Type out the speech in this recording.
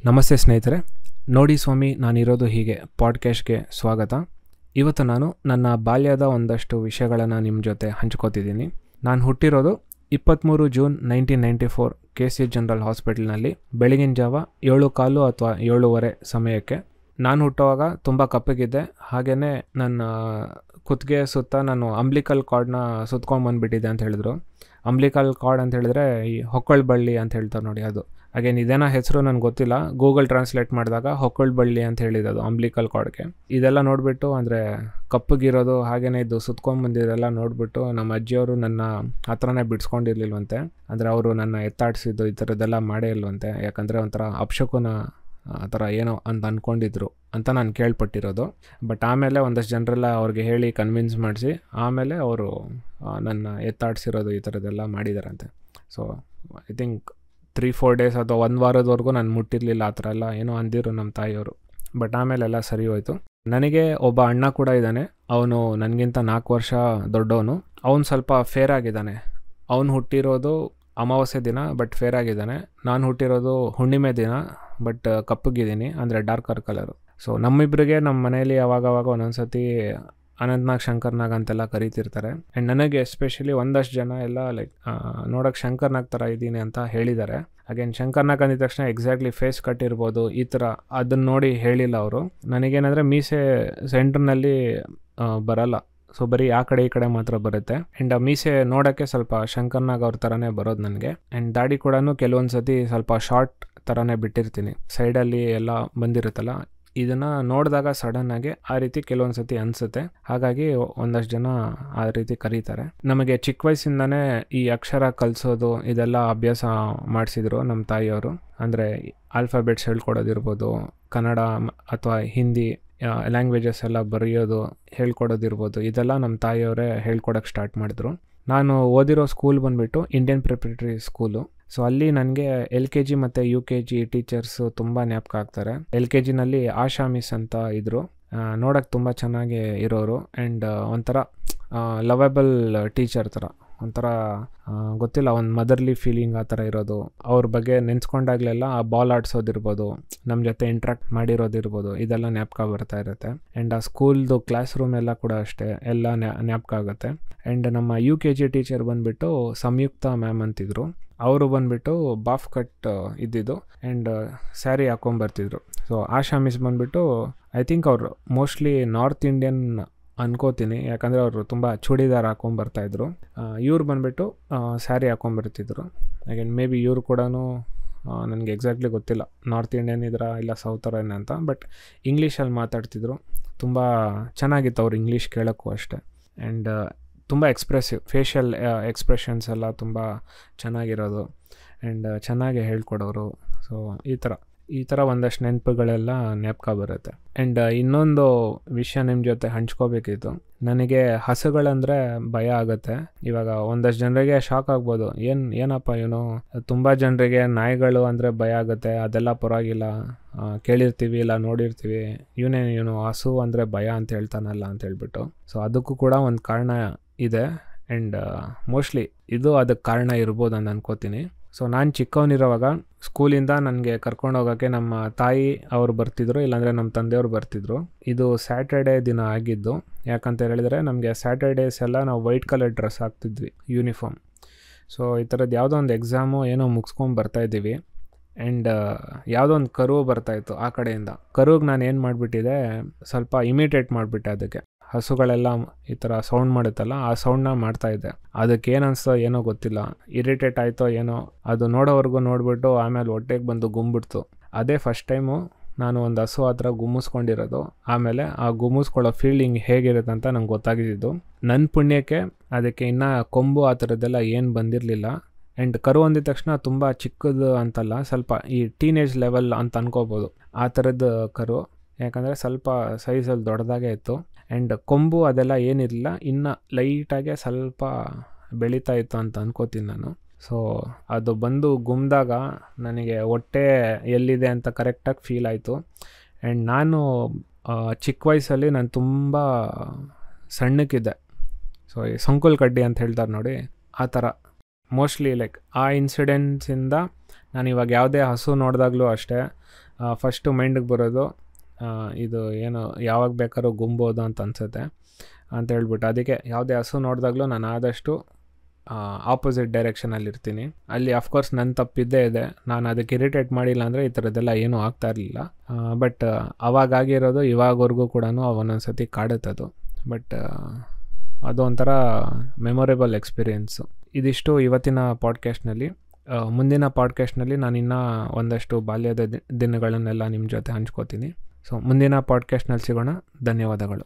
ನಮಸ್ತೆ ಸ್ನೇಹಿತರೆ, ನೋಡಿ ಸ್ವಾಮಿ ನಾನಿರೋದು ಹೀಗೆ ಪಾಡ್ಕ್ಯಾಸ್ಟ್ಗೆ ಸ್ವಾಗತ. ಇವತ್ತು ನಾನು ನನ್ನ ಬಾಲ್ಯದ ಒಂದಷ್ಟು ವಿಷಯಗಳನ್ನು ನಿಮ್ಮ ಜೊತೆ ಹಂಚ್ಕೋತಿದ್ದೀನಿ. ನಾನು ಹುಟ್ಟಿರೋದು 23 ಜೂನ್ 1994 KC ಜನರಲ್ ಹಾಸ್ಪಿಟಲ್ನಲ್ಲಿ ಬೆಳಗಿನ ಜಾವ 7:15 ಅಥವಾ 7:15 ಸಮಯಕ್ಕೆ. ನಾನು ಹುಟ್ಟುವಾಗ ತುಂಬ ಕಪ್ಪಗಿದ್ದೆ. ಹಾಗೆಯೇ ನನ್ನ ಕುತ್ತಿಗೆ ಸುತ್ತ ನಾನು ಅಂಬ್ಲಿಕಲ್ ಕಾರ್ಡ್ನ ಸುತ್ಕೊಂಡ್ಬಂದುಬಿಟ್ಟಿದ್ದೆ ಅಂತ ಹೇಳಿದ್ರು. ಅಂಬ್ಲಿಕಲ್ ಕಾರ್ಡ್ ಅಂತ ಹೇಳಿದ್ರೆ ಈ ಹೊಕ್ಕಳ ಬಳ್ಳಿ ಅಂತ ಹೇಳ್ತಾರೆ ನೋಡಿ, ಅದು ಹಾಗೇನು ಇದೇನೋ ಹೆಸರು ನನಗೆ ಗೊತ್ತಿಲ್ಲ. ಗೂಗಲ್ ಟ್ರಾನ್ಸ್ಲೇಟ್ ಮಾಡಿದಾಗ ಹೊಕ್ಕಳ ಬಳ್ಳಿ ಅಂತ ಹೇಳಿದ್ದು ಅಂಬ್ಲಿಕಲ್ ಕಾರ್ಡ್ಗೆ. ಇದೆಲ್ಲ ನೋಡಿಬಿಟ್ಟು ಅಂದರೆ ಕಪ್ಪಗಿರೋದು ಹಾಗೇನೇ ಇದು ಸುತ್ಕೊಂಡ್ಬಂದಿದ್ದೆಲ್ಲ ನೋಡಿಬಿಟ್ಟು ನಮ್ಮ ಅಜ್ಜಿಯವರು ನನ್ನ ಹತ್ರನೇ ಬಿಡಿಸ್ಕೊಂಡಿರ್ಲಿಲ್ವಂತೆ. ಅಂದರೆ ಅವರು ನನ್ನ ಎತ್ತಾಡಿಸಿದ್ದು ಈ ಥರದ್ದೆಲ್ಲ ಮಾಡೇ ಇಲ್ವಂತೆ. ಯಾಕಂದರೆ ಒಂಥರ ಅಪಶಕುನ ಆ ಥರ ಏನೋ ಅಂತ ಅಂದ್ಕೊಂಡಿದ್ರು ಅಂತ ನಾನು ಕೇಳ್ಪಟ್ಟಿರೋದು. ಬಟ್ ಆಮೇಲೆ ಒಂದಷ್ಟು ಜನರೆಲ್ಲ ಅವ್ರಿಗೆ ಹೇಳಿ ಕನ್ವಿನ್ಸ್ ಮಾಡಿಸಿ ಆಮೇಲೆ ಅವರು ನನ್ನ ಎತ್ತಾಡಿಸಿರೋದು ಈ ಥರದ್ದೆಲ್ಲ ಮಾಡಿದಾರಂತೆ. ಸೊ ಐ ಥಿಂಕ್ 3-4 ಡೇಸ್ ಅಥವಾ 1 ವಾರದವರೆಗೂ ನಾನು ಮುಟ್ಟಿರಲಿಲ್ಲ. ಆ ಥರ ಎಲ್ಲ ಏನೋ ಅಂದಿರು ನಮ್ಮ ತಾಯಿಯವರು. ಬಟ್ ಆಮೇಲೆಲ್ಲ ಸರಿ ಹೋಯಿತು. ನನಗೆ ಒಬ್ಬ ಅಣ್ಣ ಕೂಡ ಇದ್ದಾನೆ. ಅವನು ನನಗಿಂತ 4 ವರ್ಷ ದೊಡ್ಡವನು. ಅವನು ಸ್ವಲ್ಪ ಫೇರ್ ಆಗಿದ್ದಾನೆ. ಅವನು ಹುಟ್ಟಿರೋದು ಅಮಾವಾಸ್ಯೆ ದಿನ, ಬಟ್ ಫೇರ್ ಆಗಿದ್ದಾನೆ. ನಾನು ಹುಟ್ಟಿರೋದು ಹುಣ್ಣಿಮೆ ದಿನ, ಬಟ್ ಕಪ್ಪಗಿದ್ದೀನಿ, ಅಂದರೆ ಡಾರ್ಕರ್ ಕಲರು. ಸೊ ನಮ್ಮಿಬ್ಬರಿಗೆ ನಮ್ಮ ಮನೆಯಲ್ಲಿ ಅವಾಗವಾಗ ಒಂದೊಂದ್ಸತಿ ಅನಂತ್ನಾಗ್ ಶಂಕರ್ನಾಗ್ ಅಂತೆಲ್ಲ ಕರೀತಿರ್ತಾರೆ. ಆ್ಯಂಡ್ ನನಗೆ ಎಸ್ಪೆಷಲಿ ಒಂದಷ್ಟು ಜನ ಎಲ್ಲ ಲೈಕ್ ನೋಡೋಕ್ಕೆ ಶಂಕರ್ನಾಗ್ ಥರ ಇದ್ದೀನಿ ಅಂತ ಹೇಳಿದ್ದಾರೆ. ಹಾಗೇನು ಶಂಕರ್ನಾಗ್ ಅಂದಿದ ತಕ್ಷಣ ಎಕ್ಸಾಕ್ಟ್ಲಿ ಫೇಸ್ ಕಟ್ ಇರ್ಬೋದು ಈ ಥರ ಅದನ್ನು ನೋಡಿ ಹೇಳಿಲ್ಲ ಅವರು. ನನಗೇನಂದರೆ ಮೀಸೆ ಸೆಂಟ್ರ್ನಲ್ಲಿ ಬರಲ್ಲ. ಸೊ ಬರೀ ಆ ಕಡೆ ಈ ಕಡೆ ಮಾತ್ರ ಬರುತ್ತೆ. ಆ್ಯಂಡ್ ಆ ಮೀಸೆ ನೋಡೋಕ್ಕೆ ಸ್ವಲ್ಪ ಶಂಕರ್ನಾಗ್ ಅವ್ರ ಥರನೇ ಬರೋದು ನನಗೆ. ಆ್ಯಂಡ್ ದಾಡಿ ಕೂಡ ಕೆಲವೊಂದು ಸತಿ ಸ್ವಲ್ಪ ಶಾರ್ಟ್ ಥರನೇ ಬಿಟ್ಟಿರ್ತೀನಿ. ಸೈಡಲ್ಲಿ ಎಲ್ಲ ಬಂದಿರುತ್ತಲ್ಲ, ಇದನ್ನು ನೋಡಿದಾಗ ಸಡನ್ನಾಗಿ ಆ ರೀತಿ ಕೆಲವೊಂದು ಸತಿ ಅನಿಸುತ್ತೆ. ಹಾಗಾಗಿ ಒಂದಷ್ಟು ಜನ ಆ ರೀತಿ ಕರೀತಾರೆ. ನಮಗೆ ಚಿಕ್ಕ ವಯಸ್ಸಿಂದನೇ ಈ ಅಕ್ಷರ ಕಲಿಸೋದು ಇದೆಲ್ಲ ಅಭ್ಯಾಸ ಮಾಡಿಸಿದ್ರು ನಮ್ಮ ತಾಯಿಯವರು. ಅಂದರೆ ಆಲ್ಫಾಬೆಟ್ಸ್ ಹೇಳ್ಕೊಡೋದಿರ್ಬೋದು, ಕನ್ನಡ ಅಥವಾ ಹಿಂದಿ ಲ್ಯಾಂಗ್ವೇಜಸ್ ಎಲ್ಲ ಬರೆಯೋದು ಹೇಳ್ಕೊಡೋದಿರ್ಬೋದು, ಇದೆಲ್ಲ ನಮ್ಮ ತಾಯಿಯವರೇ ಹೇಳ್ಕೊಡೋಕ್ಕೆ ಸ್ಟಾರ್ಟ್ ಮಾಡಿದ್ರು. ನಾನು ಓದಿರೋ ಸ್ಕೂಲ್ ಬಂದುಬಿಟ್ಟು ಇಂಡಿಯನ್ ಪ್ರಿಪರೇಟರಿ ಸ್ಕೂಲು. ಸೊ ಅಲ್ಲಿ ನನಗೆ LKG ಮತ್ತು UKG ಟೀಚರ್ಸು ತುಂಬ ಜ್ಞಾಪಕ ಆಗ್ತಾರೆ. LKGನಲ್ಲಿ ಆಶಾ ಮಿಸ್ ಅಂತ ಇದ್ದರು. ನೋಡೋಕ್ಕೆ ತುಂಬ ಚೆನ್ನಾಗಿ ಇರೋರು. ಆ್ಯಂಡ್ ಒಂಥರ ಲವಬಲ್ ಟೀಚರ್ ಥರ, ಒಂಥರ ಗೊತ್ತಿಲ್ಲ, ಒಂದು ಮದರ್ಲಿ ಫೀಲಿಂಗ್ ಆ ಥರ ಇರೋದು. ಅವ್ರ ಬಗ್ಗೆ ನೆನೆಸ್ಕೊಂಡಾಗಲೆಲ್ಲ ಆ ಬಾಲ್ ಆಡಿಸೋದಿರ್ಬೋದು, ನಮ್ಮ ಜೊತೆ ಇಂಟ್ರಾಕ್ಟ್ ಮಾಡಿರೋದಿರ್ಬೋದು, ಇದೆಲ್ಲ ಜ್ಞಾಪಕ ಬರ್ತಾ ಇರುತ್ತೆ. ಆ್ಯಂಡ್ ಆ ಸ್ಕೂಲ್ದು ಕ್ಲಾಸ್ ರೂಮ್ ಎಲ್ಲ ಕೂಡ ಅಷ್ಟೇ ಎಲ್ಲ ಜ್ಞಾಪಕ ಆಗುತ್ತೆ. ಆ್ಯಂಡ್ ನಮ್ಮ UKG ಟೀಚರ್ ಬಂದುಬಿಟ್ಟು ಸಂಯುಕ್ತ ಮ್ಯಾಮ್ ಅಂತಿದ್ರು. ಅವರು ಬಂದುಬಿಟ್ಟು ಬಾಫ್ ಕಟ್ ಇದ್ದಿದ್ದು ಆ್ಯಂಡ್ ಸ್ಯಾರಿ ಹಾಕ್ಕೊಂಬರ್ತಿದ್ರು. ಸೊ ಆಶಾ ಮಿಸ್ ಬಂದುಬಿಟ್ಟು ಐ ಥಿಂಕ್ ಅವರು ಮೋಸ್ಟ್ಲಿ ನಾರ್ತ್ ಇಂಡಿಯನ್ ಅನ್ಕೋತೀನಿ, ಯಾಕಂದರೆ ಅವರು ತುಂಬ ಚೂಡಿದಾರ್ ಹಾಕ್ಕೊಂಬರ್ತಾಯಿದ್ರು. ಇವ್ರು ಬಂದುಬಿಟ್ಟು ಸ್ಯಾರಿ ಹಾಕ್ಕೊಂಬರ್ತಿದ್ರು. ಹಾಗೇನು ಮೇ ಬಿ ಇವರು ಕೂಡ ನನಗೆ ಎಕ್ಸಾಕ್ಟ್ಲಿ ಗೊತ್ತಿಲ್ಲ ನಾರ್ತ್ ಇಂಡಿಯನ್ ಇದ್ರ ಇಲ್ಲ ಸೌತರನ್ ಅಂತ. ಬಟ್ ಇಂಗ್ಲೀಷಲ್ಲಿ ಮಾತಾಡ್ತಿದ್ರು. ತುಂಬ ಚೆನ್ನಾಗಿತ್ತು ಅವ್ರು ಇಂಗ್ಲೀಷ್ ಕೇಳೋಕ್ಕೂ ಅಷ್ಟೇ. ಆ್ಯಂಡ್ ತುಂಬ ಎಕ್ಸ್ಪ್ರೆಸಿವ್ ಫೇಶಿಯಲ್ ಎಕ್ಸ್ಪ್ರೆಷನ್ಸ್ ಎಲ್ಲ ತುಂಬ ಚೆನ್ನಾಗಿರೋದು. ಆ್ಯಂಡ್ ಚೆನ್ನಾಗಿ ಹೇಳ್ಕೊಡೋರು. ಸೊ ಈ ಥರ ಒಂದಷ್ಟು ನೆನಪುಗಳೆಲ್ಲ ಜ್ಞಾಪಕ ಬರುತ್ತೆ. ಆ್ಯಂಡ್ ಇನ್ನೊಂದು ವಿಷಯ ನಿಮ್ಮ ಜೊತೆ ಹಂಚ್ಕೋಬೇಕಿತ್ತು. ನನಗೆ ಹಸುಗಳಂದರೆ ಭಯ ಆಗುತ್ತೆ. ಇವಾಗ ಒಂದಷ್ಟು ಜನರಿಗೆ ಶಾಕ್ ಆಗ್ಬೋದು, ಏನಪ್ಪ ಇವನು, ತುಂಬ ಜನರಿಗೆ ನಾಯಿಗಳು ಅಂದರೆ ಭಯ ಆಗುತ್ತೆ, ಅದೆಲ್ಲ ಪರವಾಗಿಲ್ಲ, ಕೇಳಿರ್ತೀವಿ ಇಲ್ಲ ನೋಡಿರ್ತೀವಿ, ಇವನು ಹಸು ಅಂದರೆ ಭಯ ಅಂತ ಹೇಳ್ತಾನಲ್ಲ ಅಂತ ಹೇಳ್ಬಿಟ್ಟು. ಸೊ ಅದಕ್ಕೂ ಕೂಡ ಒಂದು ಕಾರಣ ಇದೆ. ಆ್ಯಂಡ್ ಮೋಸ್ಟ್ಲಿ ಇದು ಅದಕ್ಕೆ ಕಾರಣ ಇರ್ಬೋದು ಅಂತ ಅನ್ಕೋತೀನಿ. ಸೊ ನಾನು ಚಿಕ್ಕವನಿರೋವಾಗ ಸ್ಕೂಲಿಂದ ನನಗೆ ಕರ್ಕೊಂಡು ಹೋಗೋಕ್ಕೆ ನಮ್ಮ ತಾಯಿ ಅವರು ಬರ್ತಿದ್ರು, ಇಲ್ಲಾಂದರೆ ನಮ್ಮ ತಂದೆಯವರು ಬರ್ತಿದ್ರು. ಇದು ಸ್ಯಾಟರ್ಡೇ ದಿನ ಆಗಿದ್ದು. ಯಾಕಂತ ಹೇಳಿದ್ರೆ ನಮಗೆ ಸ್ಯಾಟರ್ಡೇಸ್ ಎಲ್ಲ ನಾವು ವೈಟ್ ಕಲರ್ ಡ್ರೆಸ್ ಹಾಕ್ತಿದ್ವಿ, ಯೂನಿಫಾರ್ಮ್. ಸೊ ಈ ಥರದ್ದು ಯಾವುದೋ ಒಂದು ಎಕ್ಸಾಮು ಏನೋ ಮುಗಿಸ್ಕೊಂಡು ಬರ್ತಾಯಿದ್ದೀವಿ. ಆ್ಯಂಡ್ ಯಾವುದೋ ಒಂದು ಕರು ಬರ್ತಾಯಿತ್ತು ಆ ಕಡೆಯಿಂದ. ಕರುಗೆ ನಾನು ಏನು ಮಾಡಿಬಿಟ್ಟಿದೆ, ಸ್ವಲ್ಪ ಇಮಿಟೇಟ್ ಮಾಡಿಬಿಟ್ಟೆ. ಅದಕ್ಕೆ ಹಸುಗಳೆಲ್ಲ ಈ ಥರ ಸೌಂಡ್ ಮಾಡುತ್ತಲ್ಲ, ಆ ಸೌಂಡನ್ನ ಮಾಡ್ತಾಯಿದ್ದೆ. ಅದಕ್ಕೆ ಏನು ಅನಿಸ್ತೋ ಏನೋ ಗೊತ್ತಿಲ್ಲ, ಇರಿಟೇಟ್ ಆಯಿತೋ ಏನೋ, ಅದು ನೋಡೋವರೆಗೂ ನೋಡಿಬಿಟ್ಟು ಆಮೇಲೆ ಹೊಟ್ಟೆಗೆ ಬಂದು ಗುಮ್ಬಿಡ್ತು. ಅದೇ ಫಸ್ಟ್ ಟೈಮು ನಾನು ಒಂದು ಹಸು ಹತ್ರ ಗುಮ್ಮಿಸ್ಕೊಂಡಿರೋದು. ಆಮೇಲೆ ಆ ಗುಮ್ಮಿಸ್ಕೊಳ್ಳೋ ಫೀಲಿಂಗ್ ಹೇಗಿರುತ್ತೆ ಅಂತ ನಂಗೆ ಗೊತ್ತಾಗಿದ್ದು. ನನ್ನ ಪುಣ್ಯಕ್ಕೆ ಅದಕ್ಕೆ ಇನ್ನೂ ಕೊಂಬು ಆ ಥರದ್ದೆಲ್ಲ ಏನು ಬಂದಿರಲಿಲ್ಲ. ಆ್ಯಂಡ್ ಕರು ಅಂದಿದ ತಕ್ಷಣ ತುಂಬ ಚಿಕ್ಕದು ಅಂತಲ್ಲ, ಸ್ವಲ್ಪ ಈ ಟೀನೇಜ್ ಲೆವೆಲ್ ಅಂತ ಅನ್ಕೋಬೋದು ಆ ಥರದ್ದು ಕರು. ಯಾಕಂದರೆ ಸ್ವಲ್ಪ ಸೈಜಲ್ಲಿ ದೊಡ್ಡದಾಗೇ ಇತ್ತು. ಆ್ಯಂಡ್ ಕೊಂಬು ಅದೆಲ್ಲ ಏನಿರಲಿಲ್ಲ, ಇನ್ನು ಲೈಟಾಗೆ ಸ್ವಲ್ಪ ಬೆಳೀತಾ ಇತ್ತು ಅಂತ ಅನ್ಕೋತೀನಿ ನಾನು. ಸೊ ಅದು ಬಂದು ಗುಮ್ದಾಗ ನನಗೆ ಹೊಟ್ಟೆ ಎಲ್ಲಿದೆ ಅಂತ ಕರೆಕ್ಟಾಗಿ ಫೀಲ್ ಆಯಿತು. ಆ್ಯಂಡ್ ನಾನು ಚಿಕ್ಕ ವಯಸ್ಸಲ್ಲಿ ನಾನು ತುಂಬ ಸಣ್ಣಕ್ಕಿದ್ದೆ. ಸೊ ಈ ಸಂಕುಲ್ ಕಡ್ಡಿ ಅಂತ ಹೇಳ್ತಾರೆ ನೋಡಿ, ಆ ಥರ ಮೋಸ್ಟ್ಲಿ ಲೈಕ್ ಆ ಇನ್ಸಿಡೆಂಟ್ಸಿಂದ ನಾನು ಇವಾಗ ಯಾವುದೇ ಹಸು ನೋಡಿದಾಗಲೂ ಅಷ್ಟೇ ಫಸ್ಟು ಮೈಂಡಿಗೆ ಬರೋದು ಇದು ಏನು ಯಾವಾಗ ಬೇಕಾದ್ರೂ ಗುಂಬೋದು ಅಂತ ಅನಿಸುತ್ತೆ ಅಂತ ಹೇಳ್ಬಿಟ್ಟು. ಅದಕ್ಕೆ ಯಾವುದೇ ಹಸು ನೋಡಿದಾಗಲೂ ನಾನು ಆದಷ್ಟು ಆಪೋಸಿಟ್ ಡೈರೆಕ್ಷನಲ್ಲಿರ್ತೀನಿ. ಅಲ್ಲಿ ಅಫ್ಕೋರ್ಸ್ ನನ್ನ ತಪ್ಪಿದ್ದೇ ಇದೆ, ನಾನು ಅದಕ್ಕೆ ಇರಿಟೇಟ್ ಮಾಡಿಲ್ಲ ಅಂದರೆ ಈ ಥರದ್ದೆಲ್ಲ ಏನೂ ಆಗ್ತಾ ಇರಲಿಲ್ಲ. ಬಟ್ ಅವಾಗಾಗಿರೋದು ಇವಾಗವರೆಗೂ ಕೂಡ ಒಂದೊಂದು ಸತಿ ಕಾಡುತ್ತದು. ಬಟ್ ಅದು ಒಂಥರ ಮೆಮೊರೇಬಲ್ ಎಕ್ಸ್ಪೀರಿಯೆನ್ಸು. ಇದಿಷ್ಟು ಇವತ್ತಿನ ಪಾಡ್ಕ್ಯಾಸ್ಟ್ನಲ್ಲಿ. ಮುಂದಿನ ಪಾಡ್ಕ್ಯಾಸ್ಟ್ನಲ್ಲಿ ನಾನು ಇನ್ನೂ ಒಂದಷ್ಟು ಬಾಲ್ಯದ ದಿನಗಳನ್ನೆಲ್ಲ ನಿಮ್ಮ ಜೊತೆ ಹಂಚ್ಕೋತೀನಿ. ಸೊ ಮುಂದಿನ ಪಾಡ್ಕ್ಯಾಸ್ಟ್ನಲ್ಲಿ ಸಿಗೋಣ. ಧನ್ಯವಾದಗಳು.